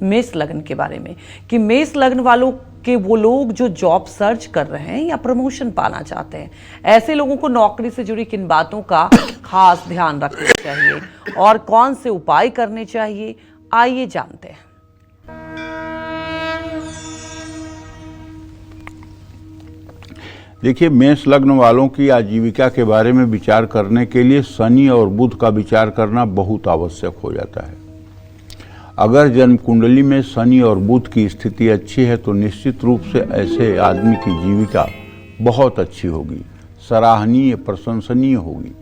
मेष लग्न के बारे में कि मेष लग्न वालों के वो लोग जो जॉब सर्च कर रहे हैं या प्रमोशन पाना चाहते हैं, ऐसे लोगों को नौकरी से जुड़ी किन बातों का खास ध्यान रखना चाहिए और कौन से उपाय करने चाहिए, आइए जानते हैं। देखिए, मेष लग्न वालों की आजीविका के बारे में विचार करने के लिए शनि और बुध का विचार करना बहुत आवश्यक हो जाता है। अगर जन्म कुंडली में शनि और बुध की स्थिति अच्छी है तो निश्चित रूप से ऐसे आदमी की जीविका बहुत अच्छी होगी, सराहनीय, प्रशंसनीय होगी।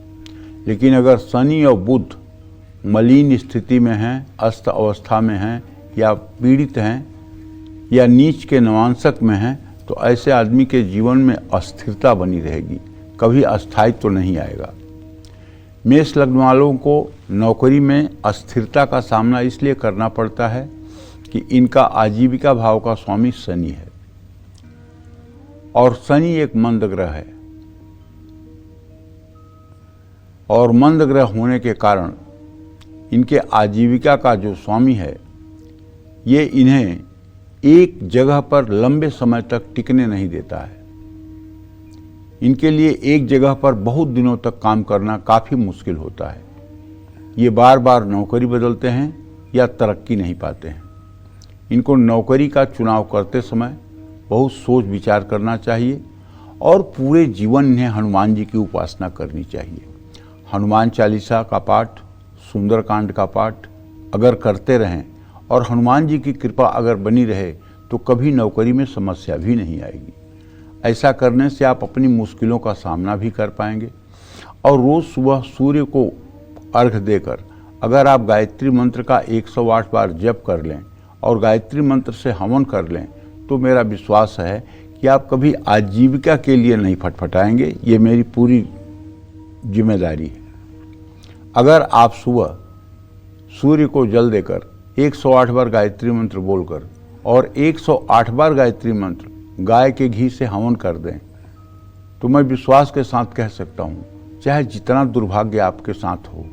लेकिन अगर शनि और बुध मलिन स्थिति में हैं, अस्त अवस्था में हैं या पीड़ित हैं या नीच के नवांशक में हैं तो ऐसे आदमी के जीवन में अस्थिरता बनी रहेगी, कभी अस्थायित्व तो नहीं आएगा। मेष लग्न वालों को नौकरी में अस्थिरता का सामना इसलिए करना पड़ता है कि इनका आजीविका भाव का स्वामी शनि है और शनि एक मंद ग्रह है और मंद ग्रह होने के कारण इनके आजीविका का जो स्वामी है ये इन्हें एक जगह पर लंबे समय तक टिकने नहीं देता है। इनके लिए एक जगह पर बहुत दिनों तक काम करना काफ़ी मुश्किल होता है। ये बार बार नौकरी बदलते हैं या तरक्की नहीं पाते हैं। इनको नौकरी का चुनाव करते समय बहुत सोच विचार करना चाहिए और पूरे जीवन इन्हें हनुमान जी की उपासना करनी चाहिए। हनुमान चालीसा का पाठ, सुंदरकांड का पाठ अगर करते रहें और हनुमान जी की कृपा अगर बनी रहे तो कभी नौकरी में समस्या भी नहीं आएगी। ऐसा करने से आप अपनी मुश्किलों का सामना भी कर पाएंगे। और रोज़ सुबह सूर्य को अर्घ्य देकर अगर आप गायत्री मंत्र का 108 बार जप कर लें और गायत्री मंत्र से हवन कर लें तो मेरा विश्वास है कि आप कभी आजीविका के लिए नहीं फटफटाएंगे। ये मेरी पूरी जिम्मेदारी है। अगर आप सुबह सूर्य को जल देकर 108 बार गायत्री मंत्र बोलकर और 108 बार गायत्री मंत्र गाय के घी से हवन कर दें तो मैं विश्वास के साथ कह सकता हूँ, चाहे जितना दुर्भाग्य आपके साथ हो,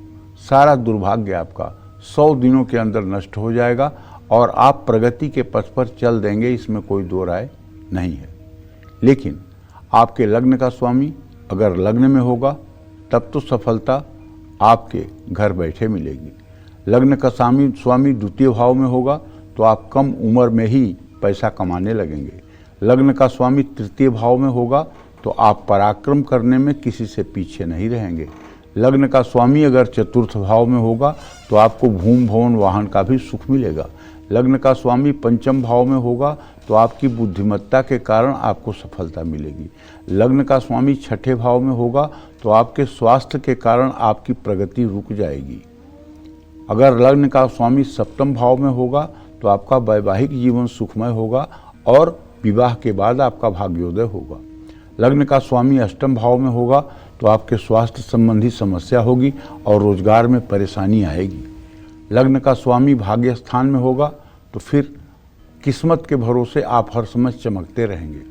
सारा दुर्भाग्य आपका 100 दिनों के अंदर नष्ट हो जाएगा और आप प्रगति के पथ पर चल देंगे, इसमें कोई दो राय नहीं है। लेकिन आपके लग्न का स्वामी अगर लग्न में होगा तब तो सफलता आपके घर बैठे मिलेगी। लग्न का स्वामी द्वितीय भाव में होगा तो आप कम उम्र में ही पैसा कमाने लगेंगे। लग्न का स्वामी तृतीय भाव में होगा तो आप पराक्रम करने में किसी से पीछे नहीं रहेंगे। लग्न का स्वामी अगर चतुर्थ भाव में होगा तो आपको भूमि भवन वाहन का भी सुख मिलेगा। लग्न का स्वामी पंचम भाव में होगा तो आपकी बुद्धिमत्ता के कारण आपको सफलता मिलेगी। लग्न का स्वामी छठे भाव में होगा तो आपके स्वास्थ्य के कारण आपकी प्रगति रुक जाएगी। अगर लग्न का स्वामी सप्तम भाव में होगा तो आपका वैवाहिक जीवन सुखमय होगा और विवाह के बाद आपका भाग्योदय होगा। लग्न का स्वामी अष्टम भाव में होगा तो आपके स्वास्थ्य संबंधी समस्या होगी और रोजगार में परेशानी आएगी। लग्न का स्वामी भाग्य स्थान में होगा तो फिर किस्मत के भरोसे आप हर समय चमकते रहेंगे।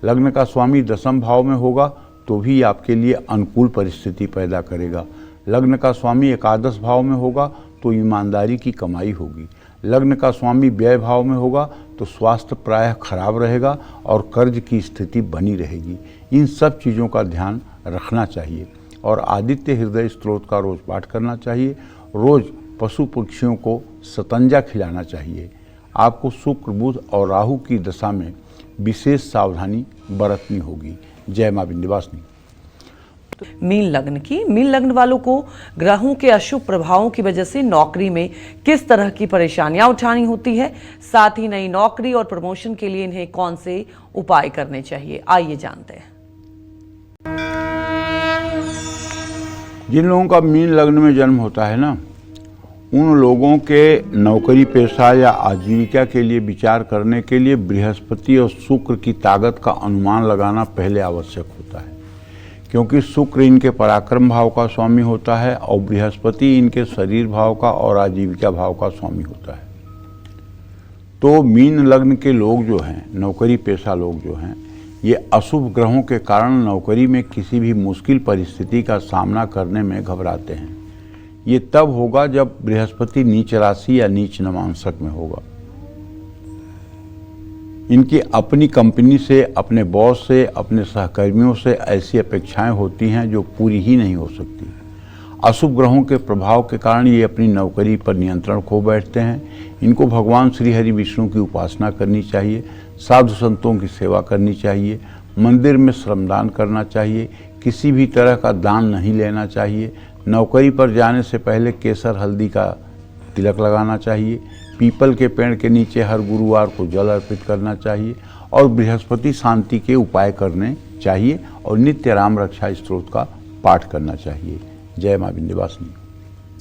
लग्न का स्वामी दसम भाव में होगा तो भी आपके लिए अनुकूल परिस्थिति पैदा करेगा। लग्न का स्वामी एकादश भाव में होगा तो ईमानदारी की कमाई होगी। लग्न का स्वामी व्यय भाव में होगा तो स्वास्थ्य प्रायः खराब रहेगा और कर्ज की स्थिति बनी रहेगी। इन सब चीज़ों का ध्यान रखना चाहिए और आदित्य हृदय स्तोत्र का रोज पाठ करना चाहिए। रोज पशु पक्षियों को सतंजा खिलाना चाहिए। आपको शुक्र, बुध और राहु की दशा में विशेष सावधानी बरतनी होगी। जय मां विंध्यवासिनी। मीन लग्न वालों को ग्रहों के अशुभ प्रभावों की वजह से नौकरी में किस तरह की परेशानियां उठानी होती है, साथ ही नई नौकरी और प्रमोशन के लिए इन्हें कौन से उपाय करने चाहिए, आइए जानते हैं। जिन लोगों का मीन लग्न में जन्म होता है ना, उन लोगों के नौकरी पेशा या आजीविका के लिए विचार करने के लिए बृहस्पति और शुक्र की ताकत का अनुमान लगाना पहले आवश्यक होता है, क्योंकि शुक्र इनके पराक्रम भाव का स्वामी होता है और बृहस्पति इनके शरीर भाव का और आजीविका भाव का स्वामी होता है। तो मीन लग्न के लोग जो हैं, नौकरी पेशा लोग जो हैं, ये अशुभ ग्रहों के कारण नौकरी में किसी भी मुश्किल परिस्थिति का सामना करने में घबराते हैं। ये तब होगा जब बृहस्पति नीच राशि या नीच नवांशक में होगा। इनकी अपनी कंपनी से, अपने बॉस से, अपने सहकर्मियों से ऐसी अपेक्षाएं होती हैं जो पूरी ही नहीं हो सकती। अशुभ ग्रहों के प्रभाव के कारण ये अपनी नौकरी पर नियंत्रण खो बैठते हैं। इनको भगवान श्री हरि विष्णु की उपासना करनी चाहिए, साधु संतों की सेवा करनी चाहिए, मंदिर में श्रमदान करना चाहिए, किसी भी तरह का दान नहीं लेना चाहिए। नौकरी पर जाने से पहले केसर हल्दी का तिलक लगाना चाहिए। पीपल के पेड़ के नीचे हर गुरुवार को जल अर्पित करना चाहिए और बृहस्पति शांति के उपाय करने चाहिए और नित्य राम रक्षा स्तोत्र का पाठ करना चाहिए। जय मां विंध्यवासिनी।